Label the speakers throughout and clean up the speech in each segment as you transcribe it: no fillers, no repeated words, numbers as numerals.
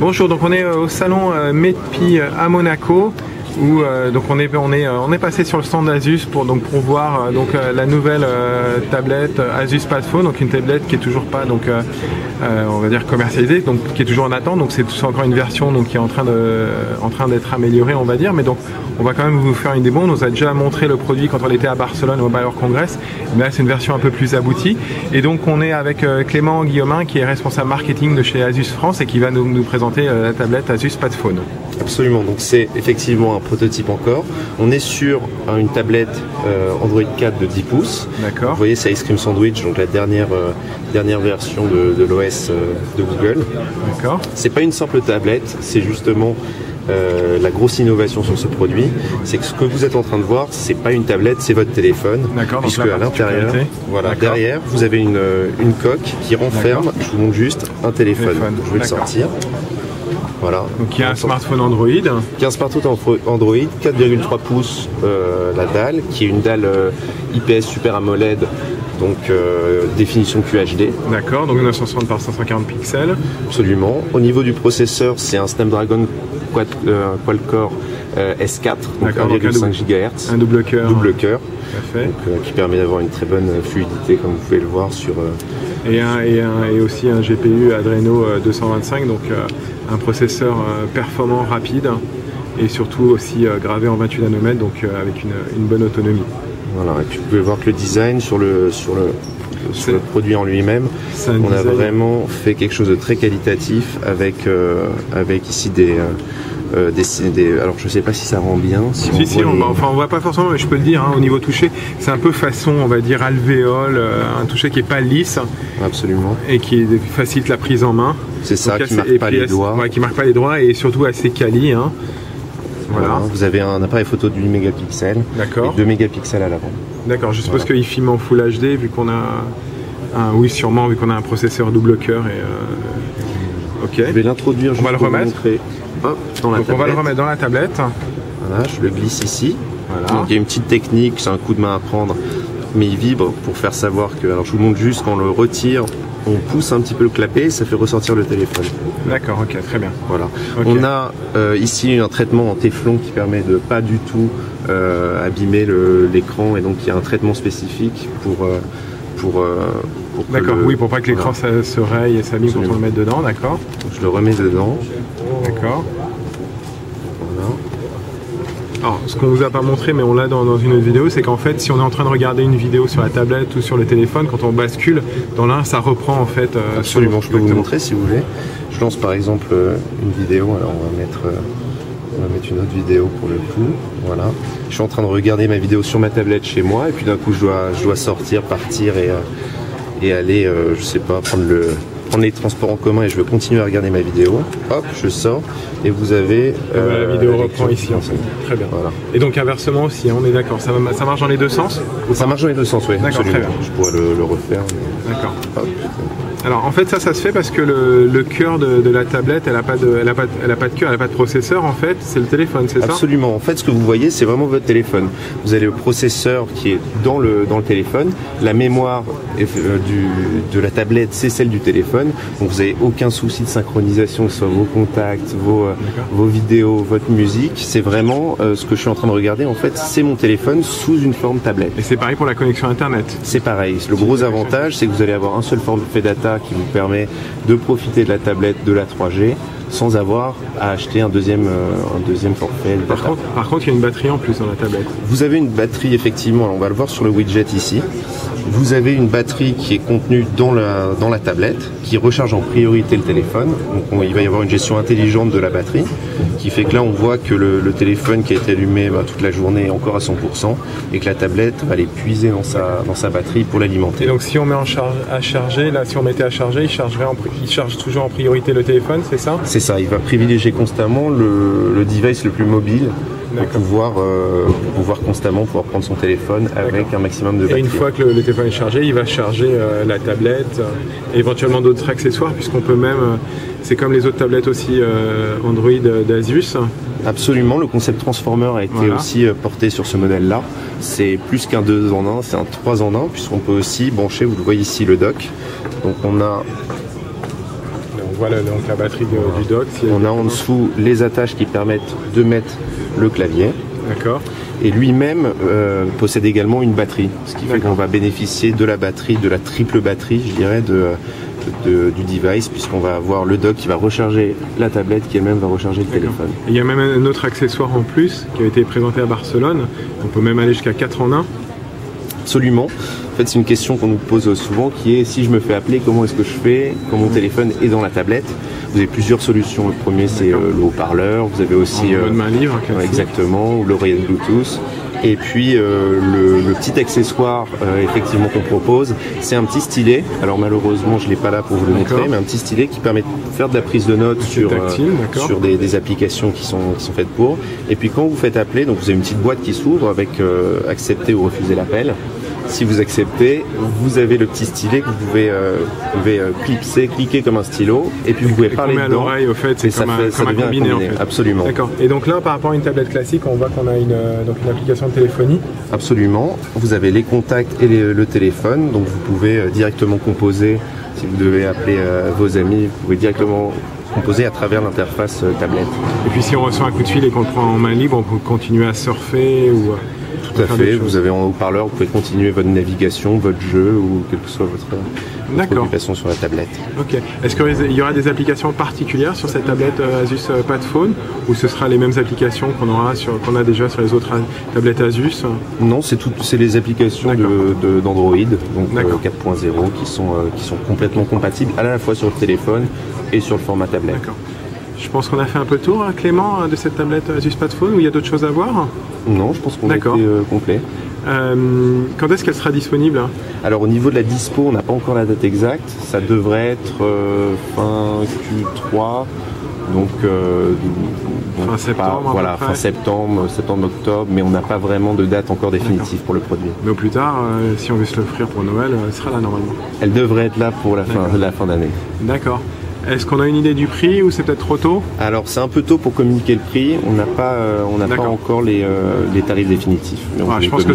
Speaker 1: Bonjour, donc on est au salon MEPI à Monaco où donc on est passé sur le stand d'Asus pour voir la nouvelle tablette Asus Padphone, donc une tablette qui est toujours pas on va dire commercialisée, donc qui est toujours en attente, donc c'est encore une version qui est en train d'être améliorée, on va dire, mais donc on va quand même vous faire une démo. On nous a déjà montré le produit quand on était à Barcelone au Mobile World Congress, mais là c'est une version un peu plus aboutie, et donc on est avec Clément Guillaumin qui est responsable marketing de chez Asus France et qui va nous présenter la tablette Asus Padphone.
Speaker 2: Absolument, donc c'est effectivement un prototype encore. On est sur une tablette Android 4 de 10 pouces.
Speaker 1: D'accord.
Speaker 2: Vous voyez, c'est Ice Cream Sandwich, donc la dernière version de l'OS de Google.
Speaker 1: D'accord.
Speaker 2: C'est pas une simple tablette, c'est justement la grosse innovation sur ce produit, c'est que ce que vous êtes en train de voir, c'est pas une tablette, c'est votre téléphone.
Speaker 1: D'accord.
Speaker 2: Puisque à l'intérieur, voilà, derrière, vous avez une coque qui renferme, je vous montre juste, un téléphone. Je vais le sortir. Voilà.
Speaker 1: Donc il y a un smartphone Android.
Speaker 2: Qui a un smartphone Android, 4,3 pouces la dalle, qui est une dalle IPS Super AMOLED, donc définition QHD.
Speaker 1: D'accord, donc 960 par 540 pixels.
Speaker 2: Absolument. Au niveau du processeur, c'est un Snapdragon Quad-Core S4, donc 1,5 GHz.
Speaker 1: Un double cœur.
Speaker 2: Double cœur.
Speaker 1: Fait.
Speaker 2: Donc, qui permet d'avoir une très bonne fluidité, comme vous pouvez le voir sur...
Speaker 1: Et aussi un GPU Adreno 225, donc un processeur performant, rapide, et surtout aussi gravé en 28 nanomètres, donc avec une bonne autonomie.
Speaker 2: Voilà, et puis vous pouvez voir que le design sur le produit en lui-même, on a vraiment fait quelque chose de très qualitatif avec ici alors je sais pas si ça rend bien.
Speaker 1: On voit pas forcément, mais je peux le dire, au niveau toucher, c'est un peu façon, on va dire, alvéole, un toucher qui est pas lisse.
Speaker 2: Absolument.
Speaker 1: Et qui facilite la prise en main.
Speaker 2: C'est ça, qui marque pas les doigts.
Speaker 1: Ouais, qui marque pas les doigts et surtout assez quali.
Speaker 2: Voilà. Vous avez un appareil photo de 8 mégapixels et 2 mégapixels à l'avant.
Speaker 1: D'accord, je suppose qu'il filme en Full HD vu qu'on a oui, sûrement, vu qu'on a un processeur double cœur ok.
Speaker 2: Je vais l'introduire,
Speaker 1: on va le remettre.
Speaker 2: On
Speaker 1: va le remettre dans la tablette.
Speaker 2: Voilà, je le glisse ici.
Speaker 1: Voilà.
Speaker 2: Donc il y a une petite technique, c'est un coup de main à prendre, mais il vibre pour faire savoir que. Alors je vous montre juste, quand on le retire, on pousse un petit peu le clapet, ça fait ressortir le téléphone.
Speaker 1: D'accord, ok, très bien.
Speaker 2: Voilà.
Speaker 1: Okay.
Speaker 2: On a ici un traitement en téflon qui permet de pas du tout abîmer l'écran, et donc il y a un traitement spécifique pour
Speaker 1: d'accord, oui, pour pas que l'écran se raye et s'abîme quand on le met dedans, d'accord.
Speaker 2: Je le remets dedans.
Speaker 1: D'accord. Voilà. Alors, ce qu'on vous a pas montré, mais on l'a dans une autre vidéo, c'est qu'en fait, si on est en train de regarder une vidéo sur la tablette ou sur le téléphone, quand on bascule dans l'un, ça reprend en fait.
Speaker 2: Absolument, je peux vous montrer si vous voulez. Je lance par exemple une vidéo, alors on va mettre une autre vidéo pour le coup. Voilà. Je suis en train de regarder ma vidéo sur ma tablette chez moi, et puis d'un coup je dois sortir, partir et aller, je sais pas, prendre les transports en commun, et je veux continuer à regarder ma vidéo. Hop, je sors et vous avez
Speaker 1: la vidéo reprend ici en fait. Très bien. Voilà. Et donc inversement aussi, on est d'accord, ça marche dans les deux sens?
Speaker 2: Ça marche dans les deux sens, oui.
Speaker 1: D'accord, très bien.
Speaker 2: Je pourrais le refaire. Mais...
Speaker 1: D'accord. Alors en fait ça se fait parce que le cœur de la tablette, elle a pas de cœur, elle a pas de processeur en fait, c'est le téléphone, c'est ça?
Speaker 2: Absolument. En fait, ce que vous voyez, c'est vraiment votre téléphone. Vous avez le processeur qui est dans le téléphone, la mémoire de la tablette, c'est celle du téléphone. Donc vous n'avez aucun souci de synchronisation, que ce soit vos contacts, vos vidéos, votre musique. C'est vraiment ce que je suis en train de regarder. En fait, c'est mon téléphone sous une forme tablette.
Speaker 1: Et c'est pareil pour la connexion internet? C'est
Speaker 2: pareil. Le gros avantage, c'est que vous allez avoir un seul forfait data qui vous permet de profiter de la tablette, de la 3G, sans avoir à acheter un deuxième forfait.
Speaker 1: Par contre, il y a une batterie en plus dans la tablette.
Speaker 2: Vous avez une batterie, effectivement, on va le voir sur le widget ici. Vous avez une batterie qui est contenue dans la tablette, qui recharge en priorité le téléphone. Donc il va y avoir une gestion intelligente de la batterie, qui fait que là on voit que le téléphone qui a été allumé toute la journée est encore à 100%, et que la tablette va aller puiser dans sa batterie pour l'alimenter.
Speaker 1: Et donc si on met à charger, là si on mettait à charger, il charge toujours en priorité le téléphone, c'est ça?
Speaker 2: C'est ça, il va privilégier constamment le device le plus mobile pour pouvoir constamment prendre son téléphone avec un maximum de batterie.
Speaker 1: Et une fois que le téléphone est chargé, il va charger la tablette, et éventuellement d'autres accessoires, puisqu'on peut même, c'est comme les autres tablettes aussi Android d'Asus.
Speaker 2: Absolument, le concept Transformer a été aussi porté sur ce modèle-là. C'est plus qu'un 2 en 1, c'est un 3 en 1, puisqu'on peut aussi brancher, vous le voyez ici, le dock. Donc on
Speaker 1: voit donc la batterie du dock.
Speaker 2: On a en dessous les attaches qui permettent de mettre le clavier.
Speaker 1: D'accord.
Speaker 2: Et lui-même possède également une batterie, ce qui fait qu'on va bénéficier de la batterie, de la triple batterie, je dirais, du device, puisqu'on va avoir le dock qui va recharger la tablette, qui elle-même va recharger le téléphone.
Speaker 1: Et il y a même un autre accessoire en plus qui a été présenté à Barcelone. On peut même aller jusqu'à 4 en 1.
Speaker 2: Absolument. En fait, c'est une question qu'on nous pose souvent qui est si je me fais appeler, comment est-ce que je fais quand mon téléphone est dans la tablette? Vous avez plusieurs solutions. Le premier, c'est le haut-parleur. Vous avez aussi
Speaker 1: mode main libre,
Speaker 2: exactement, ou l'oreillette Bluetooth. Et puis le petit accessoire effectivement qu'on propose, c'est un petit stylet. Alors malheureusement, je l'ai pas là pour vous le montrer, mais un petit stylet qui permet de faire de la prise de notes sur des applications qui sont faites pour. Et puis quand vous faites appeler, donc vous avez une petite boîte qui s'ouvre avec accepter ou refuser l'appel. Si vous acceptez, vous avez le petit stylet que vous pouvez cliquer comme un stylo, et puis vous pouvez parler dedans.
Speaker 1: À l'oreille, au fait, c'est comme un combiné, en fait.
Speaker 2: Absolument.
Speaker 1: D'accord. Et donc là, par rapport à une tablette classique, on voit qu'on a une application de téléphonie.
Speaker 2: Absolument. Vous avez les contacts et le téléphone, donc vous pouvez directement composer. Si vous devez appeler vos amis, vous pouvez directement composer à travers l'interface tablette.
Speaker 1: Et puis si on reçoit un coup de fil et qu'on le prend en main libre, on peut continuer à surfer ou...
Speaker 2: Tout à fait, vous avez en haut-parleur, vous pouvez continuer votre navigation, votre jeu ou quelle que soit votre occupation sur la tablette.
Speaker 1: Ok. Est-ce qu'il y aura des applications particulières sur cette tablette Asus Padphone ou ce sera les mêmes applications qu'on a déjà sur les autres tablettes Asus?
Speaker 2: Non, c'est les applications d'Android, donc 4.0 qui sont complètement compatibles à la fois sur le téléphone et sur le format tablette.
Speaker 1: D'accord. Je pense qu'on a fait un peu le tour, Clément, de cette tablette Asus Padphone, ou il y a d'autres choses à voir?
Speaker 2: Non, je pense qu'on a été complet.
Speaker 1: Quand est-ce qu'elle sera disponible?
Speaker 2: Alors au niveau de la dispo, on n'a pas encore la date exacte. Ça devrait être fin Q3, donc
Speaker 1: fin septembre,
Speaker 2: fin septembre, octobre, mais on n'a pas vraiment de date encore définitive pour le produit.
Speaker 1: Mais au plus tard, si on veut se l'offrir pour Noël, elle sera là normalement.
Speaker 2: Elle devrait être là pour la fin d'année.
Speaker 1: D'accord. Est-ce qu'on a une idée du prix ou c'est peut-être trop tôt?
Speaker 2: Alors c'est un peu tôt pour communiquer le prix, on n'a pas encore les tarifs définitifs. Mais
Speaker 1: je pense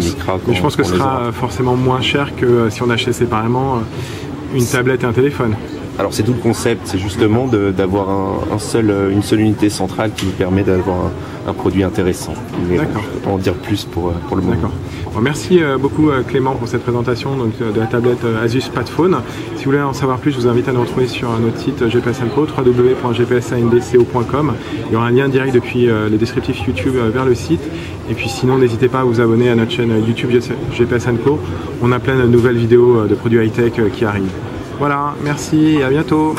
Speaker 1: que ce sera forcément moins cher que si on achetait séparément une tablette et un téléphone.
Speaker 2: Alors c'est tout le concept, c'est justement d'avoir une seule unité centrale qui vous permet d'avoir un produit intéressant. Mais je ne peux pas en dire plus pour le moment. D'accord.
Speaker 1: Bon, merci beaucoup Clément pour cette présentation de la tablette Asus Padphone. Si vous voulez en savoir plus, je vous invite à nous retrouver sur notre site GPS & Co, www.gpsandco.com. Il y aura un lien direct depuis le descriptif YouTube vers le site. Et puis sinon, n'hésitez pas à vous abonner à notre chaîne YouTube GPS & Co. On a plein de nouvelles vidéos de produits high-tech qui arrivent. Voilà, merci et à bientôt.